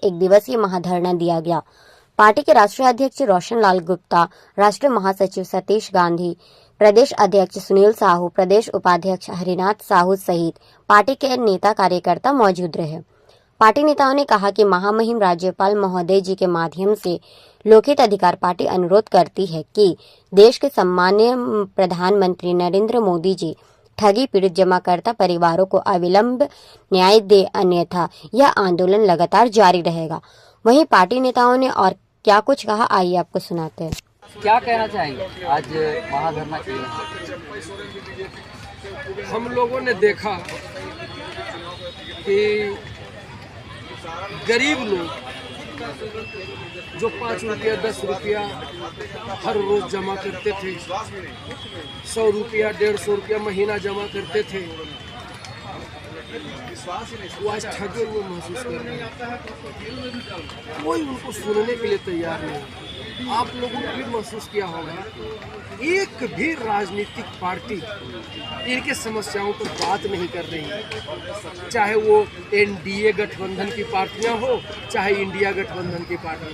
एक दिवसीय महाधरना दिया गया। पार्टी के राष्ट्रीय अध्यक्ष रोशन लाल गुप्ता, राष्ट्रीय महासचिव सतीश गांधी, प्रदेश अध्यक्ष सुनील साहू, प्रदेश उपाध्यक्ष हरिनाथ साहू सहित पार्टी के नेता कार्यकर्ता मौजूद रहे। पार्टी नेताओं ने कहा कि महामहिम राज्यपाल महोदय जी के माध्यम से लोकहित अधिकार पार्टी अनुरोध करती है कि देश के सम्मानीय प्रधानमंत्री नरेंद्र मोदी जी ठगी पीड़ित जमाकर्ता परिवारों को अविलंब न्याय दे, अन्यथा यह आंदोलन लगातार जारी रहेगा। वहीं पार्टी नेताओं ने और क्या कुछ कहा, आइए आपको सुनाते हैं। क्या कहना चाहेंगे आज महाधरना किया? हम लोगों ने देखा कि गरीब लोग जो 5 रुपया 10 रुपया हर रोज जमा करते थे, 100 रुपया 150 रुपया महीना जमा करते थे, वो आज ठगे हुए महसूस कर रहे हैं। कोई उनको सुनने के लिए तैयार नहीं। आप लोगों ने भी महसूस किया होगा, एक भी राजनीतिक पार्टी इनके समस्याओं पर बात नहीं कर रही है। चाहे वो एनडीए गठबंधन की पार्टियां हो, चाहे इंडिया गठबंधन की पार्टी,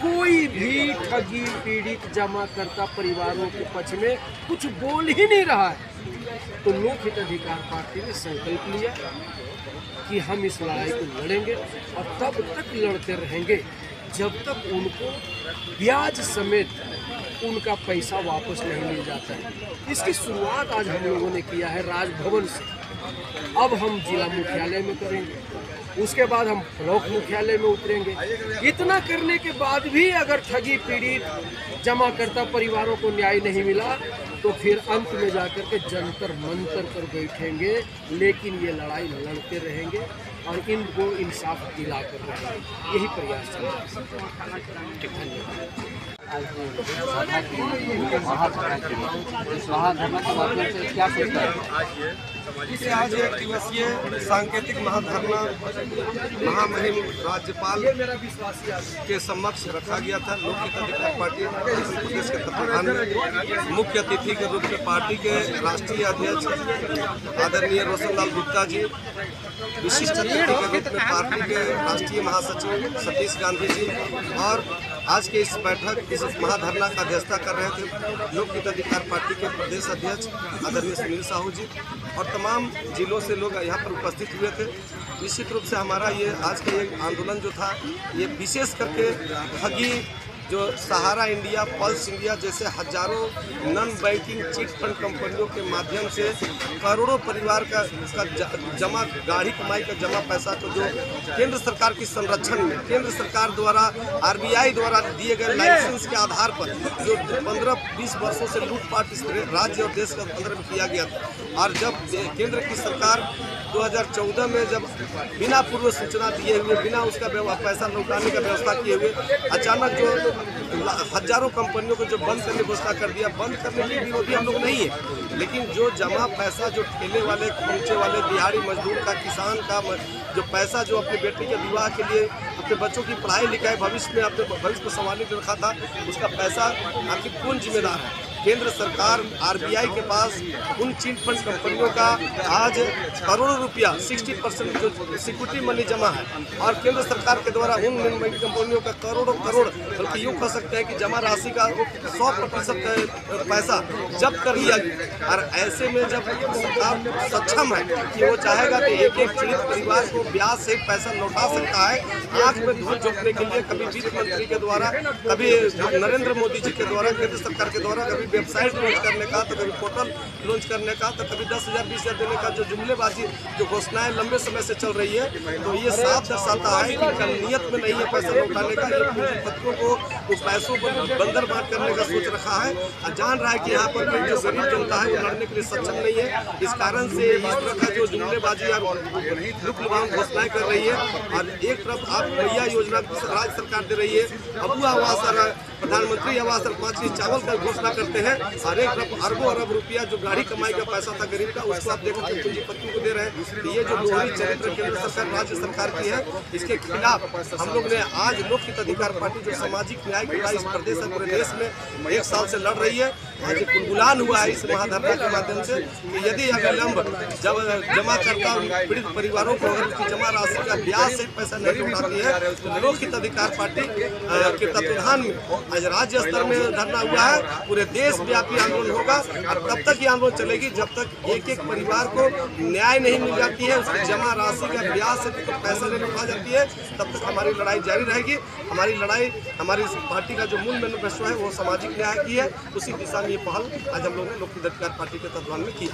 कोई भी ठगी पीड़ित जमाकर्ता परिवारों के पक्ष में कुछ बोल ही नहीं रहा है। तो लोकहित अधिकार पार्टी ने संकल्प लिया कि हम इस लड़ाई को लड़ेंगे और तब तक लड़ते रहेंगे जब तक उनको ब्याज समेत उनका पैसा वापस नहीं मिल जाता है। इसकी शुरुआत आज हम लोगों ने किया है राजभवन से। अब हम जिला मुख्यालय में करेंगे, उसके बाद हम ब्लॉक मुख्यालय में उतरेंगे। इतना करने के बाद भी अगर ठगी पीड़ित जमाकर्ता परिवारों को न्याय नहीं मिला तो फिर अंत में जाकर के जंतर मंतर पर बैठेंगे, लेकिन ये लड़ाई लड़ते रहेंगे और इनको इंसाफ दिला कर रहेंगे। यही प्रयास चल रहा है। महाधरना के माध्यम से क्या सोचता है? इसे आज एक दिवसीय सांकेतिक महाधरना महामहिम राज्यपाल के समक्ष रखा गया था। लोकहित अधिकार पार्टी प्रदेश के तत्वाधान में मुख्य अतिथि के रूप में पार्टी के राष्ट्रीय अध्यक्ष आदरणीय रोशन लाल गुप्ता जी, विशिष्ट अतिथि के रूप में पार्टी के राष्ट्रीय महासचिव सतीश गांधी जी और आज के इस बैठक इस महाधरना का अध्यक्षता कर रहे थे लोकहित अधिकार पार्टी के प्रदेश अध्यक्ष आदरणीय सुनील साहू जी और तमाम जिलों से लोग यहाँ पर उपस्थित हुए थे। निश्चित रूप से हमारा ये आज का ये आंदोलन जो था, ये विशेष करके ठगी जो सहारा इंडिया, पल्स इंडिया जैसे हजारों नॉन बैंकिंग चिट फंड कंपनियों के माध्यम से करोड़ों परिवार का जमा गाढ़ी कमाई का जमा पैसा को जो केंद्र सरकार की संरक्षण में केंद्र सरकार द्वारा आरबीआई द्वारा दिए गए लाइसेंस के आधार पर जो 15-20 वर्षों से लूटपाट इस राज्य और देश के अंदर में किया गया था। और जब केंद्र की सरकार 2014 में जब बिना पूर्व सूचना दिए हुए, बिना उसका पैसा लौटाने का व्यवस्था किए हुए अचानक जो हजारों कंपनियों को जो बंद करने की घोषणा कर दिया, बंद करने के विरोधी हम लोग नहीं है, लेकिन जो जमा पैसा जो ठेले वाले, खोमचे वाले, दिहाड़ी मजदूर का, किसान का जो पैसा जो अपने बेटे के विवाह के लिए, अपने बच्चों की पढ़ाई लिखाई, भविष्य में अपने भविष्य को संभालने के रखा था, उसका पैसा आखिर कौन जिम्मेदार है? केंद्र सरकार आरबीआई के पास उन चिट फंड कंपनियों का आज करोड़ों रुपया 60% जो सिक्योरिटी मनी जमा है और केंद्र सरकार के द्वारा उन कंपनियों का करोड़ों करोड़, बल्कि यूँ कह सकते हैं कि जमा राशि का 100% पैसा जब्त कर लिया गया। और ऐसे में जब सरकार सक्षम है कि वो चाहेगा कि एक पीड़ित परिवार को ब्याज से पैसा लौटा सकता है, आँख में धूल झोंकने के लिए कभी वित्त मंत्री के द्वारा, कभी नरेंद्र मोदी जी के द्वारा, केंद्र सरकार के द्वारा कभी वेबसाइट लॉन्च करने का, तो कभी पोर्टल लॉन्च करने का, तो कभी 10,000 20,000 देने का जो जुमलेबाजी जो घोषणाएं लंबे समय से चल रही है, तो ये साफ दर्शाता है कि नियत में नहीं है पैसा लौटाने का। ये पूंजीपतियों को उस पैसों पर बंदर बांट करने का सोच रखा है और जान रहा है कि यहाँ पर जो गरीब जनता है वो लड़ने के लिए सक्षम नहीं है। इस कारण से इस तरह का जो जुमलेबाजी और लुक-लुभान घोषणाएं कर रही है और एक तरफ आप भैया योजना राज्य सरकार दे रही है, अबू आवास और प्रधानमंत्री आवास और 5 केजी चावल का घोषणा करते हैं और एक तरफ अरबों अरब रुपया जो गाड़ी कमाई का पैसा था गरीब का, उसको आप देखो पूंजीपतियों को दे रहे हैं। ये जो दोहरी चरित्र केंद्र सरकार राज्य सरकार की है, इसके खिलाफ हम लोग ने आज लोकहित अधिकार पार्टी जो सामाजिक न्याय की इस प्रदेश और पूरे देश में 1 साल से लड़ रही है, आज एक गुलगुलान हुआ है इस महाधरना के माध्यम से कि यदि अविलंब जब जमाकर्ता पीड़ित परिवारों को अगर उसकी जमा राशि का ब्याज से पैसा नहीं उठाती है तो लोक हित अधिकार पार्टी के तत्वाधान में आज राज्य स्तर में धरना हुआ है। पूरे देश व्यापी आंदोलन होगा और तब तक ये आंदोलन चलेगी जब तक एक एक परिवार को न्याय नहीं मिल जाती है, उसकी जमा राशि का ब्याज से तो पैसा नहीं उठा जाती है, तब तक हमारी लड़ाई जारी रहेगी। हमारी लड़ाई हमारी पार्टी का जो मूल मैनिफेस्टो है वो सामाजिक न्याय की है। उसी दिशा में ये पहल आज हम लोगों ने लोक हित अधिकार पार्टी के तत्वाधान में किया।